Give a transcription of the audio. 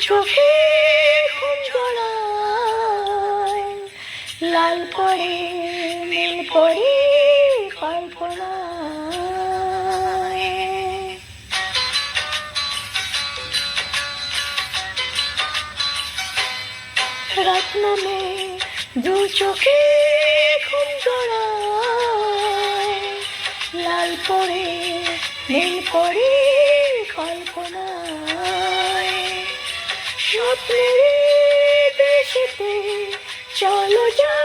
চোখে ঘুম জড়ায়, লাল পড়ে নীল পড়ে কল্পনায়। রাত নামে দু চোখে ঘুম জড়ায়, লাল পড়ে নীল পড়ে কল্পনায়। স্বপ্নের দেশেতে চলো যা